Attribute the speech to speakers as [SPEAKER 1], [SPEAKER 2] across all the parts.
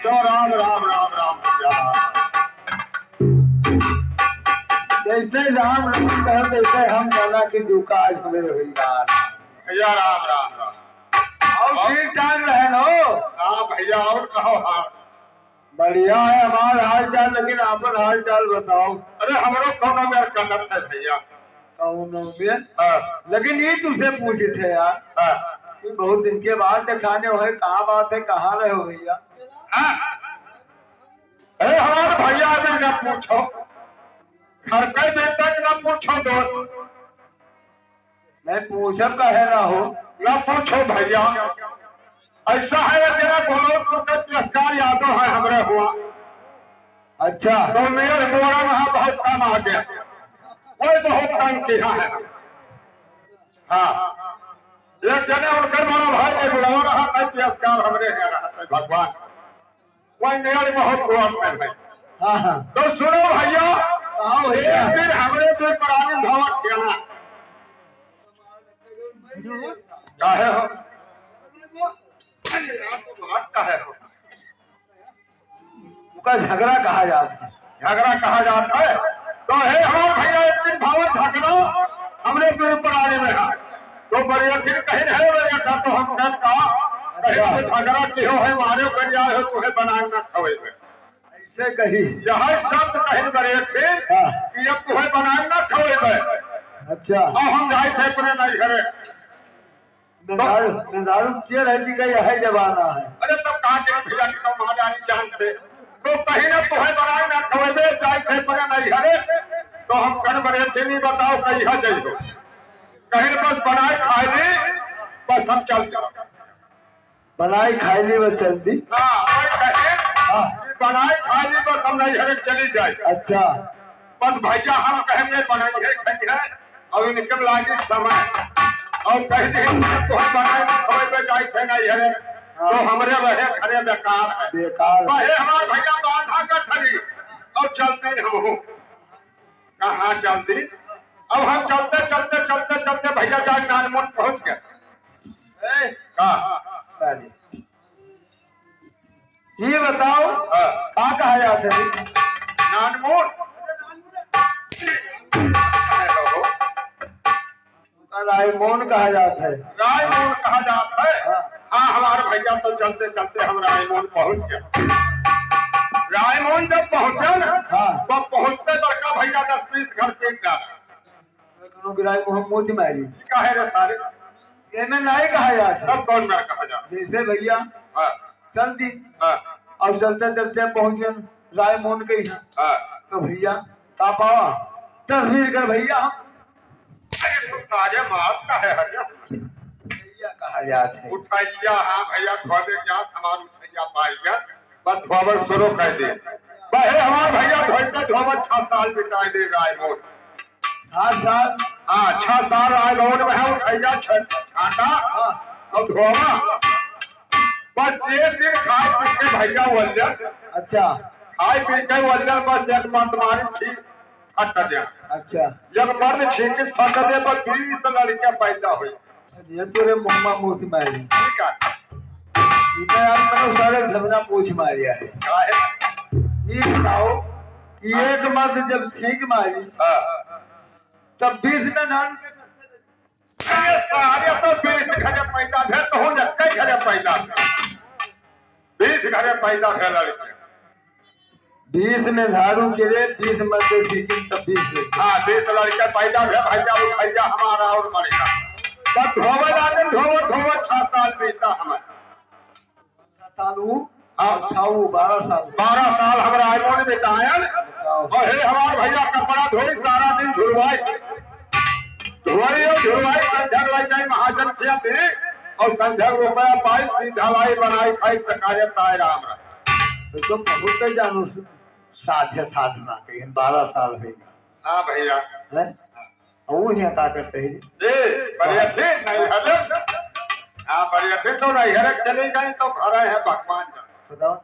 [SPEAKER 1] राम राम राम राम जैसे राम राम कहे तैसे हम जाना कि दुका आज हमें हुई यार
[SPEAKER 2] भैया राम राम राम।
[SPEAKER 1] और ठीक ठाक रहे नो।
[SPEAKER 2] हाँ भैया और कहो। हाँ
[SPEAKER 1] बढ़िया है हमारा हाल चाल, लेकिन आपन हाल चाल बताओ।
[SPEAKER 2] अरे हमरो कोनो मेर कनत है भैया।
[SPEAKER 1] लेकिन ये तुझसे पूछे थे यार, बहुत दिन के बाद दिखाने हो, कहाँ बात है, कहाँ रहे हो भैया?
[SPEAKER 2] अरे हमारे भैया ने न पूछो, घर के बेटा न पूछो दोस्त।
[SPEAKER 1] मैं पूछब कहे ना हो,
[SPEAKER 2] न पूछो भैया। ऐसा है तेरा बहुत तिरस्कार यादव है हमरे हुआ।
[SPEAKER 1] अच्छा
[SPEAKER 2] तो मेरे मोरा में बहुत कम आ गया, कोई बहुत तंग किया है। हाँ एक जने उनके बड़ा भाई ने बुलावा रहा था, तिरस्कार हमरे है रहते भगवान कोई मेरे बहुत हुआ है।
[SPEAKER 1] हाँ हाँ
[SPEAKER 2] तो सुनो भैया,
[SPEAKER 1] आओ भैया।
[SPEAKER 2] एक दिन हमरे तो पुरानी धावा खेला काहे हो काहे हो
[SPEAKER 1] उसका झगड़ा कहा जाता है।
[SPEAKER 2] झगड़ा कहा जाता है। तो है हमारे भैया एक दिन भावा झगड़ा हमने तो पुराने में है। तो बढ़िया फिर कहीं है बढ़िया था, तो हम कल कहा झगड़ा क्यों है, मारे बढ़िया है तुम्हें बनाना खवे में
[SPEAKER 1] ऐसे कही
[SPEAKER 2] यह शब्द कहीं बड़े थे कि अब तुम्हें बनाना खवे में।
[SPEAKER 1] अच्छा
[SPEAKER 2] और हम जाए थे अपने नहीं घरे।
[SPEAKER 1] दारू चेयर है कि यह जमाना है।
[SPEAKER 2] अरे तब कहा के भैया की तो महारानी जान से तो कहीं ना तुम्हें बनाना खवे में जाए थे अपने नहीं घरे। तो हम कर बड़े थे नहीं बताओ कहीं है जाइए कहीं बस बनाए खाए ली बस हम चल जाओ।
[SPEAKER 1] बनाई खाई ली बस चलती।
[SPEAKER 2] हाँ बनाए खा ली बस हम नहीं हरे चली जाए।
[SPEAKER 1] अच्छा
[SPEAKER 2] बस भैया हम कहेंगे बनाई है खाई है और इनके लागी समय और कह दी तो हम बनाए खबर पे जाए थे नहीं हरे तो हमरे रहे खरे बेकार है
[SPEAKER 1] बेकार
[SPEAKER 2] वही हमारे भैया तो आधा का ठगी और चलते हम हो कहाँ चलती अब हम चलते चलते चलते चलते भैया जाए नानमोन पहुंच गए। कहाँ
[SPEAKER 1] ये बताओ कहाँ कहा जाते हैं
[SPEAKER 2] नानमोन
[SPEAKER 1] रायमोन कहा जाता है।
[SPEAKER 2] रायमोन कहा जाता है। हाँ हमारे भैया तो चलते चलते हम रायमोन पहुंच गए। रायमोन जब पहुंचे ना तो पहुंचते बड़का भैया 10-20 घर पे
[SPEAKER 1] मोदी मारी
[SPEAKER 2] कहे रे सारे
[SPEAKER 1] ये में नहीं कहा जाता
[SPEAKER 2] तब कौन में कहा जाता
[SPEAKER 1] जैसे भैया चल दी अब चलते चलते पहुंचे रायमोन के यहाँ तो भैया का पावा तस्वीर कर भैया
[SPEAKER 2] सारे मार का है
[SPEAKER 1] भैया कहा जाता है।
[SPEAKER 2] उठाइया हाँ भैया धोबे क्या हमार उठैया पाइया बस धोबर शुरू कर दे वही हमारे भैया धोते धोबर 6 साल बिताए दे रायमोन
[SPEAKER 1] 7 साल
[SPEAKER 2] 6 साल रायमोन में है उठैया छाटा और धोबा बस एक दिन खाए पी के भैया वल्जन
[SPEAKER 1] अच्छा
[SPEAKER 2] खाए पी के वल्जन बस एक तुम्हारी थी फट गया। अच्छा जब मर्द छींक फट दे पर 20 लड़कियां पैदा हुई
[SPEAKER 1] ये तेरे मुहम्मा मोती मारी
[SPEAKER 2] ठीक है
[SPEAKER 1] इतना यार मैंने सारे झगड़ा पूछ मारिया है ये बताओ कि एक मर्द जब छींक मारी तब 20 में नान
[SPEAKER 2] सारे तो 20 घरे पैदा भेल तो हो जाए कई घरे पैदा 20 घरे पैदा भेल लड़कियां
[SPEAKER 1] 20 में झाड़ू गिरे 20 मर्द छींकी तब 20
[SPEAKER 2] हाँ 20 लड़कियां पैदा भेल भैया उठैया हमारा और मरेगा बस धोबे जाते धोबे 6 साल बीता हमारे
[SPEAKER 1] सालू 12
[SPEAKER 2] साल हमारा आईमोन बितायन और हे हमारे भैया कपड़ा धोई सारा दिन झुलवाई संझर लाई जाए महाजन किया दे और संझर रुपया पाई सीधा लाई बनाई खाई सकारे ताय राम
[SPEAKER 1] तो बहुत जानू साध्य साधना के 12 साल होगा।
[SPEAKER 2] हाँ भैया
[SPEAKER 1] वो ही अता करते हैं
[SPEAKER 2] बढ़िया थे नहीं हलक हाँ बढ़िया थे तो नहीं हलक चले गए तो घर है भगवान
[SPEAKER 1] बताओ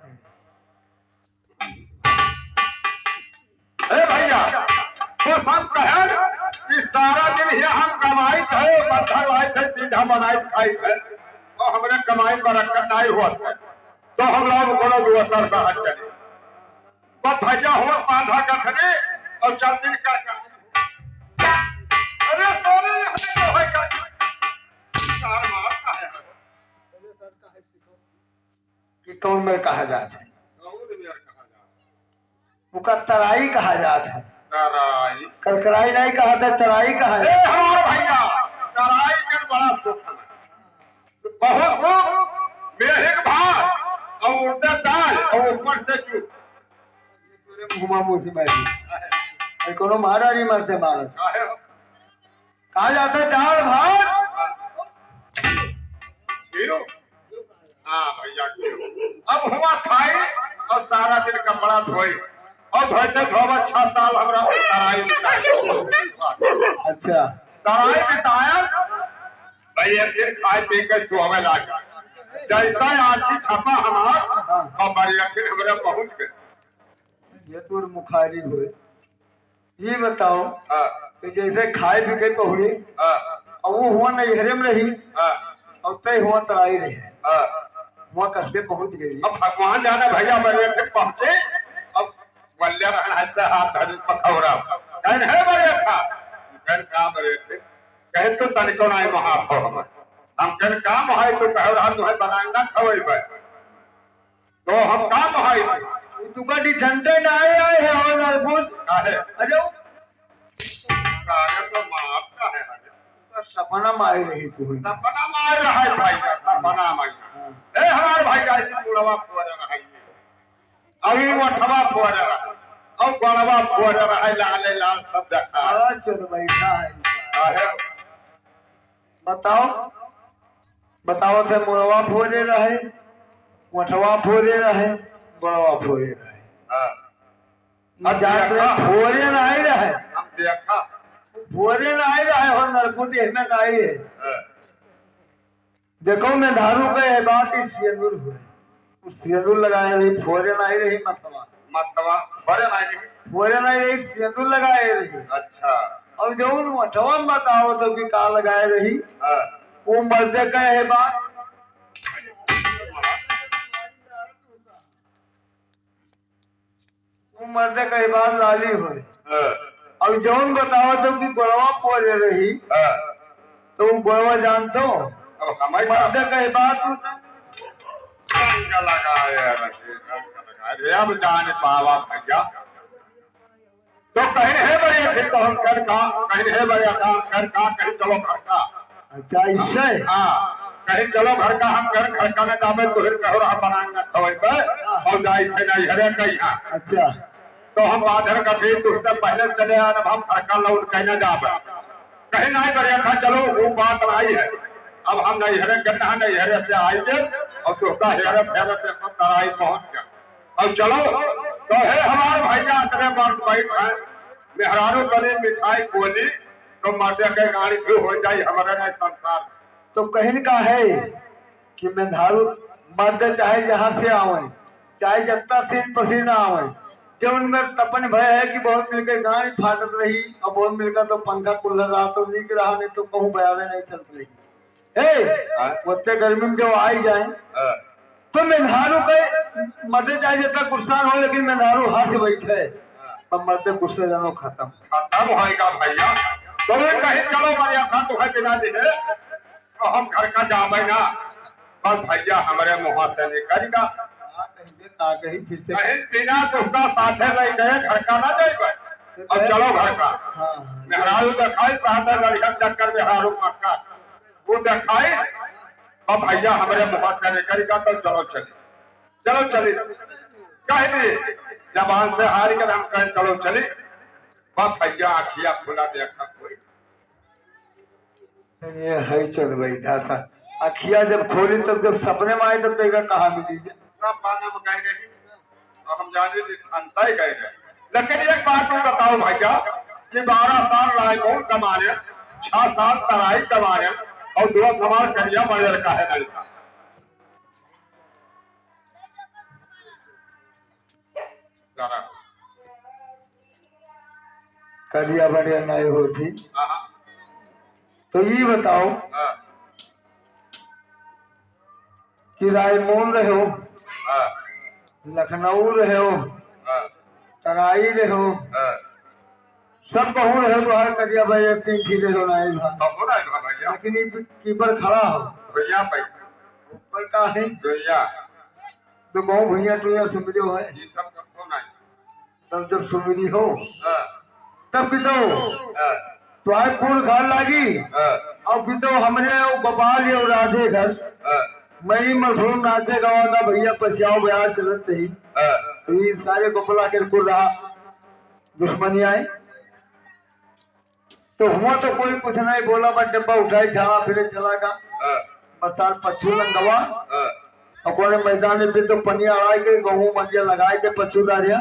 [SPEAKER 2] भैया तो सब कहे कि सारा दिन ही हम कमाई थे बंधा लाई थे सीधा बनाई खाई थे और हमने कमाई बरकत नहीं हुआ थे तो हम लोग कोनो दुअसर से हट चले बस भैया हुआ बांधा का खड़े और चल दिन का अरे सोने
[SPEAKER 1] कौन में कहा जाता है उसका तराई कहा जाता है
[SPEAKER 2] तराई
[SPEAKER 1] करकराई नहीं कहा था तराई कहा
[SPEAKER 2] जाता हमारे भैया तराई के बड़ा सुख है बहुत सुख मेहक भात और उड़ते दाल और ऊपर से चूक
[SPEAKER 1] घुमा मुझी मारी कोनो मारा नहीं मरते मारा कहा जाता है दाल भात
[SPEAKER 2] हाँ भैया अब हुआ खाई और सारा दिन कपड़ा धोई और धोते धोबा 6 साल हमारा तराई
[SPEAKER 1] अच्छा
[SPEAKER 2] तराई बिताया भाई एक दिन खाए पी के सोवे लागे जैसा आठी छपा हमार और बड़ी अखिर हमारे पहुंच गए
[SPEAKER 1] ये तो मुखारी हुए ये बताओ कि जैसे खाए पी के पहुड़ी और वो हुआ नैहरे में रही और तय हुआ तराई रही वहाँ कस्बे पहुंच गई।
[SPEAKER 2] अब भगवान जाने भैया बड़े थे पहुंचे अब वल्ले रहना से हाथ धरी पकौड़ा कहन है बड़े था कहन का बड़े थे कहे तो तनिको नहीं महाफ हो हम कहन का महाई तो कहे रहा तुम्हें बनाएंगा खवेबे तो हम का महाई
[SPEAKER 1] तू कभी घंटे ना आए है और अरबुल
[SPEAKER 2] काहे
[SPEAKER 1] अरे
[SPEAKER 2] सारे तो माफ का है
[SPEAKER 1] सपना मार रही तू
[SPEAKER 2] सपना मार रहा है भाई सपना मार ए हमारे भाई ऐसी बुढ़वा फोड़ रहा है अभी मठवा फोड़ रहा है और बड़वा फोड़ रहा है लाले लाल सब देखा
[SPEAKER 1] चलो बैठा है बताओ थे मुड़वा फोड़े रहे मठवा फोड़े रहे बड़वा फोड़े रहे
[SPEAKER 2] अब
[SPEAKER 1] जात
[SPEAKER 2] देखा
[SPEAKER 1] भोरे ना आई रहे
[SPEAKER 2] हम देखा
[SPEAKER 1] भोरे ना आई रहे हो नरकुटी में ना आई है देखो मैं धारू पे है बात ही सिंदूर हुए सिंदूर लगाए रही भोरे ना आई रही
[SPEAKER 2] मतवा बड़े मायने
[SPEAKER 1] भोरे ना आई रही सिंदूर लगाए रही
[SPEAKER 2] अच्छा
[SPEAKER 1] और जो उन मठवा में बताओ तो कि का लगाए रही वो मर्दे का है बात वो मर्दे का है बात लाली हुए और जौन बताओ तो कि गोड़वा पोरे रही तो वो गोड़वा जानते हो
[SPEAKER 2] अब हमारे
[SPEAKER 1] मर्दे का है बात
[SPEAKER 2] रंग लगाए अरे अब जाने पावा भैया तो कहीं है बढ़िया फिर तो हम कर का कहीं है बढ़िया काम कर का कहीं चलो घर का
[SPEAKER 1] अच्छा इससे
[SPEAKER 2] हाँ कहीं चलो घर का हम घर का में जावे तो फिर कहो हम बनाएंगे खवई पे और जाई थे नहीं हरे कहीं
[SPEAKER 1] अच्छा
[SPEAKER 2] तो हम बाधर का फिर तो उससे पहले चले आए हम घर का लौट कहने जावे कहीं नहीं बढ़िया था चलो वो बात आई है अब हम नहीं हरे करना नहीं हरे से आएंगे और दूसरा हेरे फेरे से तराई पहुंच गए और चलो तो है हमारे भैया अतरे बात बैठ है मेहरारू गले मिठाई बोली तो मर्दे के गाड़ी फिर हो जाए हमारे नहीं संसार
[SPEAKER 1] तो कहीं का है कि मैं धारू मर्द चाहे जहाँ से आवे चाहे जत्ता सीन पसीना आवे जब उनमें तपन भय है कि बहुत मिलकर गाड़ी फाटत रही और बहुत मिलकर तो पंखा कुल्हर रहा तो नीक रहा नहीं तो कहूँ बयावे नहीं चलत रही उतने गर्मी में जब आई जाए तो मेहरारू के मर्दे चाहे जितना कुर्सान हो लेकिन मेहरारू हाथ से बैठे अब मर्दे गुस्से जानो खत्म
[SPEAKER 2] होएगा भैया तो कहीं चलो बढ़िया था तो है बिना जी है तो हम घर का जावे ना बस भैया हमारे मुँह से निकलेगा
[SPEAKER 1] कहीं फिर से
[SPEAKER 2] कहीं बिना उसका साथे ले गए घर का ना जाए अब चलो घर का मेहरारू दिखाई साथे लड़का चक्कर मेहरारू मक्का वो दिखाई अब भैया हमारे मुँह से निकलेगा तो चलो चली कह दिए जबान से हार कर हम कहें चलो चली बस भैया आखिया खुला देखा कोई
[SPEAKER 1] ये है चल भाई था अखिया जब खोली तब जब सपने में आए तब देखा कहा मिली
[SPEAKER 2] सब बात हम कह रहे और हम जाने अंता ही कह रहे लेकिन एक बात तुम बताओ भैया कि 12 साल लाए कौन कमाने 6 साल तराई कमाने और 2 कमाल करिया बड़े का है लड़का
[SPEAKER 1] करिया बढ़िया नहीं होती तो ये बताओ कि रायमोन रहे हो लखनऊ रहे हो तराई रहे हो सब कहूँ रहे तो हर करिया भाई एक तीन खीले हो
[SPEAKER 2] भैया
[SPEAKER 1] लेकिन ये कीपर खड़ा हो
[SPEAKER 2] भैया
[SPEAKER 1] ऊपर का है
[SPEAKER 2] भैया
[SPEAKER 1] तो कहूँ भैया तुझे सुमिरो है
[SPEAKER 2] ये सब सबको नहीं
[SPEAKER 1] तब जब सुमिरी हो तब भी तो आज पूर्ण घर लागी और फिर तो हमने गोपाल और राधे घर मई मशहूर नाचे गवा था भैया पसियाओ बयार चलत ही तो ये सारे गोपला के कुल रहा दुश्मनी आए तो हुआ तो कोई कुछ नहीं बोला बस डब्बा उठाई जाना फिर चला गा बरसात पच्छू लंगवा और कोने मैदान में तो पनिया आए के गहूं मंजिया लगाए के पच्छू डारिया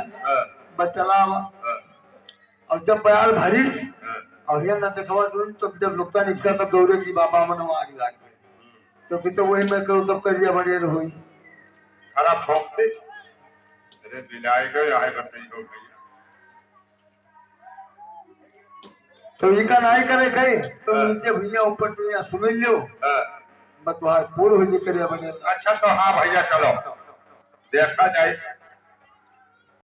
[SPEAKER 1] बस चला और जब बयार भरी और ये न देखवा तो जब लुकता निकला तब दौड़े की बाबा मनो आग लाग तो फिर तो वही मैं करूँ तब करिया बढ़िया हुई
[SPEAKER 2] खराब ठोकते अरे दिलाए गए आए बताइए भैया
[SPEAKER 1] तो ये का नहीं करे कहीं तो नीचे भैया ऊपर दुनिया सुन लो बस वहां पूर्ण हो जी करिया बढ़िया
[SPEAKER 2] अच्छा तो हाँ भैया चलो देखा जाए